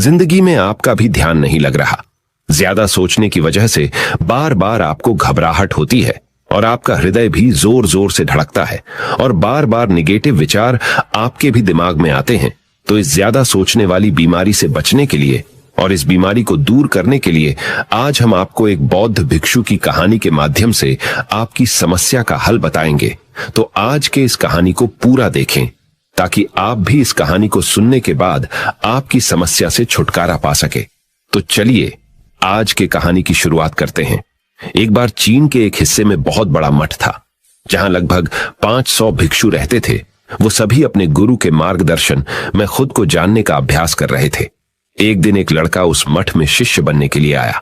जिंदगी में आपका भी ध्यान नहीं लग रहा। ज्यादा सोचने की वजह से बार बार आपको घबराहट होती है और आपका हृदय भी जोर जोर से धड़कता है और बार बार निगेटिव विचार आपके भी दिमाग में आते हैं। तो इस ज्यादा सोचने वाली बीमारी से बचने के लिए और इस बीमारी को दूर करने के लिए आज हम आपको एक बौद्ध भिक्षु की कहानी के माध्यम से आपकी समस्या का हल बताएंगे। तो आज के इस कहानी को पूरा देखें ताकि आप भी इस कहानी को सुनने के बाद आपकी समस्या से छुटकारा पा सके। तो चलिए आज के कहानी की शुरुआत करते हैं। एक बार चीन के एक हिस्से में बहुत बड़ा मठ था जहां लगभग 500 भिक्षु रहते थे। वो सभी अपने गुरु के मार्गदर्शन में खुद को जानने का अभ्यास कर रहे थे। एक दिन एक लड़का उस मठ में शिष्य बनने के लिए आया।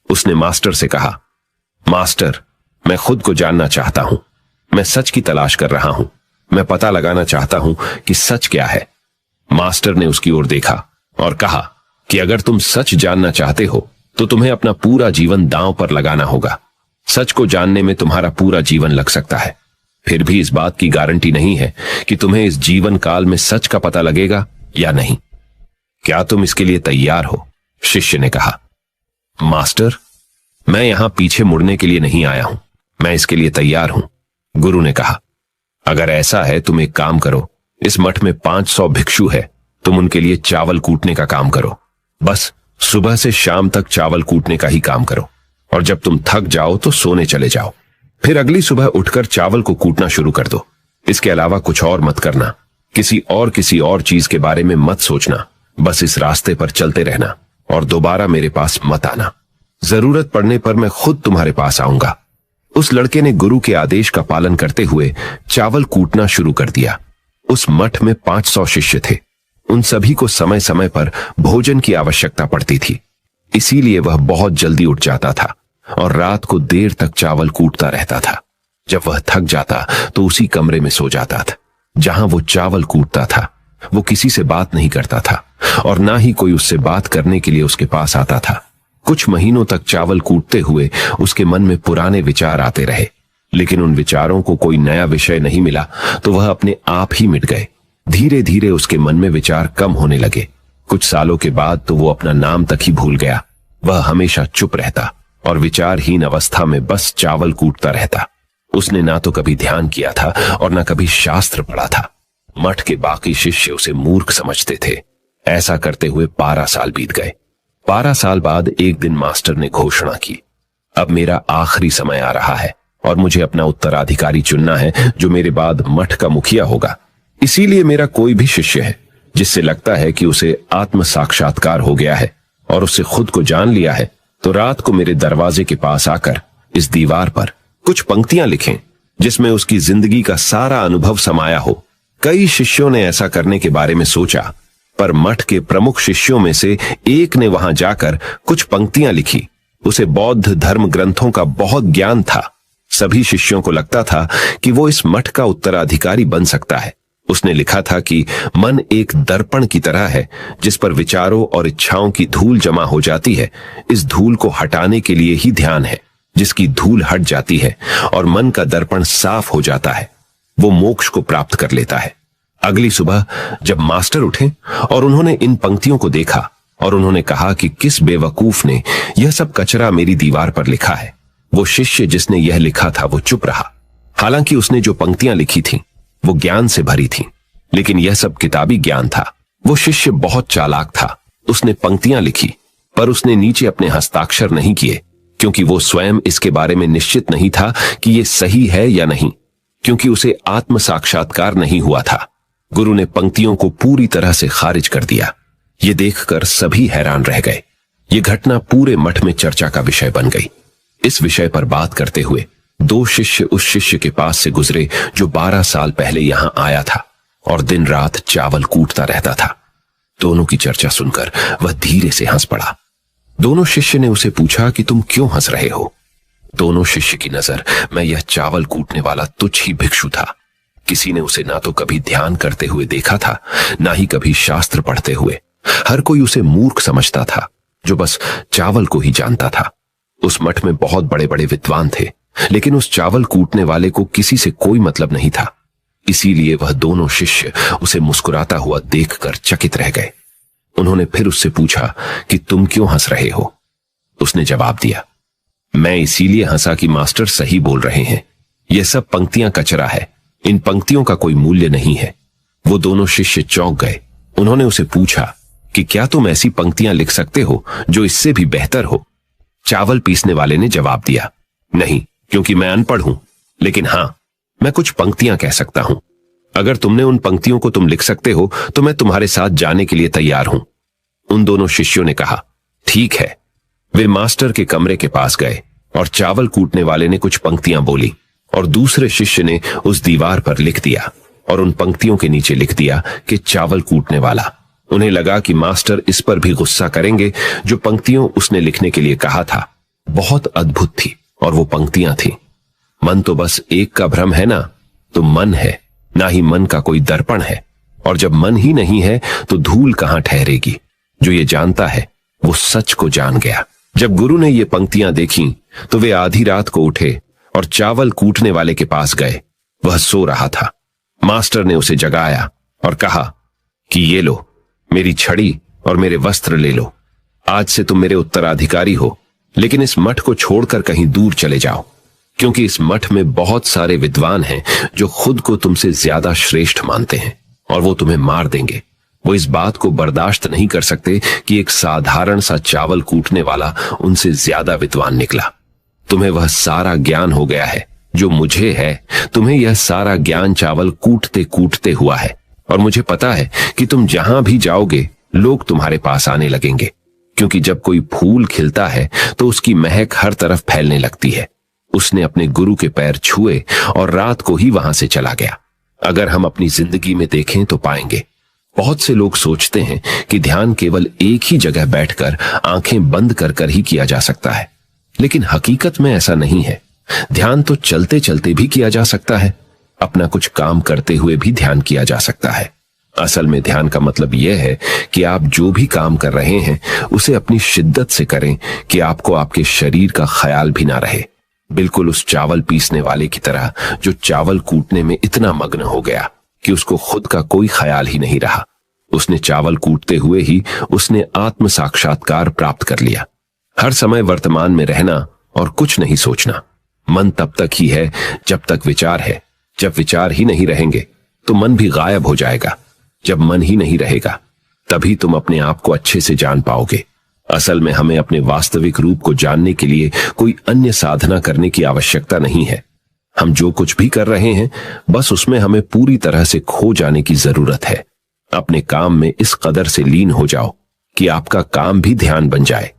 उसने मास्टर से कहा, मास्टर, मैं खुद को जानना चाहता हूं। मैं सच की तलाश कर रहा हूं। मैं पता लगाना चाहता हूं कि सच क्या है। मास्टर ने उसकी ओर देखा और कहा कि अगर तुम सच जानना चाहते हो तो तुम्हें अपना पूरा जीवन दांव पर लगाना होगा। सच को जानने में तुम्हारा पूरा जीवन लग सकता है, फिर भी इस बात की गारंटी नहीं है कि तुम्हें इस जीवन काल में सच का पता लगेगा या नहीं। क्या तुम इसके लिए तैयार हो? शिष्य ने कहा। मास्टर, मैं यहां पीछे मुड़ने के लिए नहीं आया हूं। मैं इसके लिए तैयार हूं। गुरु ने कहा, अगर ऐसा है तुम एक काम करो, इस मठ में 500 भिक्षु है, तुम उनके लिए चावल कूटने का काम करो। बस सुबह से शाम तक चावल कूटने का ही काम करो और जब तुम थक जाओ तो सोने चले जाओ। फिर अगली सुबह उठकर चावल को कूटना शुरू कर दो। इसके अलावा कुछ और मत करना। किसी और चीज के बारे में मत सोचना। बस इस रास्ते पर चलते रहना और दोबारा मेरे पास मत आना। जरूरत पड़ने पर मैं खुद तुम्हारे पास आऊंगा। उस लड़के ने गुरु के आदेश का पालन करते हुए चावल कूटना शुरू कर दिया। उस मठ में 500 शिष्य थे। उन सभी को समय समय पर भोजन की आवश्यकता पड़ती थी, इसीलिए वह बहुत जल्दी उठ जाता था और रात को देर तक चावल कूटता रहता था। जब वह थक जाता तो उसी कमरे में सो जाता था जहां वो चावल कूटता था। वो किसी से बात नहीं करता था और ना ही कोई उससे बात करने के लिए उसके पास आता था। कुछ महीनों तक चावल कूटते हुए उसके मन में पुराने विचार आते रहे, लेकिन उन विचारों को कोई नया विषय नहीं मिला तो वह अपने आप ही मिट गए। धीरे धीरे उसके मन में विचार कम होने लगे। कुछ सालों के बाद तो वो अपना नाम तक ही भूल गया। वह हमेशा चुप रहता और विचारहीन अवस्था में बस चावल कूटता रहता। उसने ना तो कभी ध्यान किया था और ना कभी शास्त्र पढ़ा था। मठ के बाकी शिष्य उसे मूर्ख समझते थे। ऐसा करते हुए 12 साल बीत गए। 12 साल बाद एक दिन मास्टर ने घोषणा की, अब मेरा आखिरी समय आ रहा है और मुझे अपना उत्तराधिकारी चुनना है जो मेरे बाद मठ का मुखिया होगा। इसीलिए मेरा कोई भी शिष्य है जिससे लगता है कि उसे आत्म साक्षात्कार हो गया है और उससे खुद को जान लिया है, तो रात को मेरे दरवाजे के पास आकर इस दीवार पर कुछ पंक्तियां लिखें जिसमें उसकी जिंदगी का सारा अनुभव समाया हो। कई शिष्यों ने ऐसा करने के बारे में सोचा, पर मठ के प्रमुख शिष्यों में से एक ने वहां जाकर कुछ पंक्तियां लिखी। उसे बौद्ध धर्म ग्रंथों का बहुत ज्ञान था। सभी शिष्यों को लगता था कि वो इस मठ का उत्तराधिकारी बन सकता है। उसने लिखा था कि मन एक दर्पण की तरह है जिस पर विचारों और इच्छाओं की धूल जमा हो जाती है। इस धूल को हटाने के लिए ही ध्यान है। जिसकी धूल हट जाती है और मन का दर्पण साफ हो जाता है, वो मोक्ष को प्राप्त कर लेता है। अगली सुबह जब मास्टर उठे और उन्होंने इन पंक्तियों को देखा और उन्होंने कहा कि किस बेवकूफ ने यह सब कचरा मेरी दीवार पर लिखा है। वो शिष्य जिसने यह लिखा था वो चुप रहा। हालांकि उसने जो पंक्तियां लिखी थीं वो ज्ञान से भरी थीं, लेकिन यह सब किताबी ज्ञान था। वो शिष्य बहुत चालाक था। उसने पंक्तियां लिखी पर उसने नीचे अपने हस्ताक्षर नहीं किए, क्योंकि वो स्वयं इसके बारे में निश्चित नहीं था कि ये सही है या नहीं, क्योंकि उसे आत्म साक्षात्कार नहीं हुआ था। गुरु ने पंक्तियों को पूरी तरह से खारिज कर दिया। ये देखकर सभी हैरान रह गए। ये घटना पूरे मठ में चर्चा का विषय बन गई। इस विषय पर बात करते हुए 2 शिष्य उस शिष्य के पास से गुजरे जो 12 साल पहले यहां आया था और दिन रात चावल कूटता रहता था। दोनों की चर्चा सुनकर वह धीरे से हंस पड़ा। दोनों शिष्य ने उसे पूछा कि तुम क्यों हंस रहे हो? दोनों शिष्य की नजर में यह चावल कूटने वाला तुच्छ ही भिक्षु था। किसी ने उसे ना तो कभी ध्यान करते हुए देखा था, ना ही कभी शास्त्र पढ़ते हुए। हर कोई उसे मूर्ख समझता था जो बस चावल को ही जानता था। उस मठ में बहुत बड़े बड़े विद्वान थे, लेकिन उस चावल कूटने वाले को किसी से कोई मतलब नहीं था। इसीलिए वह दोनों शिष्य उसे मुस्कुराता हुआ देखकर चकित रह गए। उन्होंने फिर उससे पूछा कि तुम क्यों हंस रहे हो। उसने जवाब दिया, मैं इसीलिए हंसा कि मास्टर सही बोल रहे हैं। यह सब पंक्तियां कचरा है, इन पंक्तियों का कोई मूल्य नहीं है। वो दोनों शिष्य चौंक गए। उन्होंने उसे पूछा कि क्या तुम ऐसी पंक्तियां लिख सकते हो जो इससे भी बेहतर हो। चावल पीसने वाले ने जवाब दिया, नहीं, क्योंकि मैं अनपढ़ हूं, लेकिन हां, मैं कुछ पंक्तियां कह सकता हूं। अगर तुमने उन पंक्तियों को तुम लिख सकते हो तो मैं तुम्हारे साथ जाने के लिए तैयार हूं। उन दोनों शिष्यों ने कहा, ठीक है। वे मास्टर के कमरे के पास गए और चावल कूटने वाले ने कुछ पंक्तियां बोली और दूसरे शिष्य ने उस दीवार पर लिख दिया और उन पंक्तियों के नीचे लिख दिया कि चावल कूटने वाला। उन्हें लगा कि मास्टर इस पर भी गुस्सा करेंगे। जो पंक्तियों उसने लिखने के लिए कहा था बहुत अद्भुत थी और वो पंक्तियां थी, मन तो बस एक का भ्रम है ना, तो मन है, ना ही मन का कोई दर्पण है, और जब मन ही नहीं है तो धूल कहां ठहरेगी। जो ये जानता है वो सच को जान गया। जब गुरु ने ये पंक्तियां देखी तो वे आधी रात को उठे और चावल कूटने वाले के पास गए। वह सो रहा था। मास्टर ने उसे जगाया और कहा कि ये लो, मेरी छड़ी और मेरे वस्त्र ले लो। आज से तुम मेरे उत्तराधिकारी हो, लेकिन इस मठ को छोड़कर कहीं दूर चले जाओ, क्योंकि इस मठ में बहुत सारे विद्वान हैं जो खुद को तुमसे ज्यादा श्रेष्ठ मानते हैं और वो तुम्हें मार देंगे। वो इस बात को बर्दाश्त नहीं कर सकते कि एक साधारण सा चावल कूटने वाला उनसे ज्यादा विद्वान निकला। तुम्हें वह सारा ज्ञान हो गया है जो मुझे है। तुम्हें यह सारा ज्ञान चावल कूटते कूटते हुआ है, और मुझे पता है कि तुम जहां भी जाओगे लोग तुम्हारे पास आने लगेंगे, क्योंकि जब कोई फूल खिलता है तो उसकी महक हर तरफ फैलने लगती है। उसने अपने गुरु के पैर छुए और रात को ही वहां से चला गया। अगर हम अपनी जिंदगी में देखें तो पाएंगे बहुत से लोग सोचते हैं कि ध्यान केवल एक ही जगह बैठकर आंखें बंद कर कर ही किया जा सकता है, लेकिन हकीकत में ऐसा नहीं है। ध्यान तो चलते चलते भी किया जा सकता है, अपना कुछ काम करते हुए भी ध्यान किया जा सकता है। असल में ध्यान का मतलब यह है कि आप जो भी काम कर रहे हैं उसे अपनी शिद्दत से करें कि आपको आपके शरीर का ख्याल भी ना रहे। बिल्कुल उस चावल पीसने वाले की तरह जो चावल कूटने में इतना मग्न हो गया कि उसको खुद का कोई ख्याल ही नहीं रहा। उसने चावल कूटते हुए ही उसने आत्म साक्षात्कार प्राप्त कर लिया। हर समय वर्तमान में रहना और कुछ नहीं सोचना। मन तब तक ही है जब तक विचार है। जब विचार ही नहीं रहेंगे तो मन भी गायब हो जाएगा। जब मन ही नहीं रहेगा तभी तुम अपने आप को अच्छे से जान पाओगे। असल में हमें अपने वास्तविक रूप को जानने के लिए कोई अन्य साधना करने की आवश्यकता नहीं है। हम जो कुछ भी कर रहे हैं बस उसमें हमें पूरी तरह से खो जाने की जरूरत है। अपने काम में इस कदर से लीन हो जाओ कि आपका काम भी ध्यान बन जाए।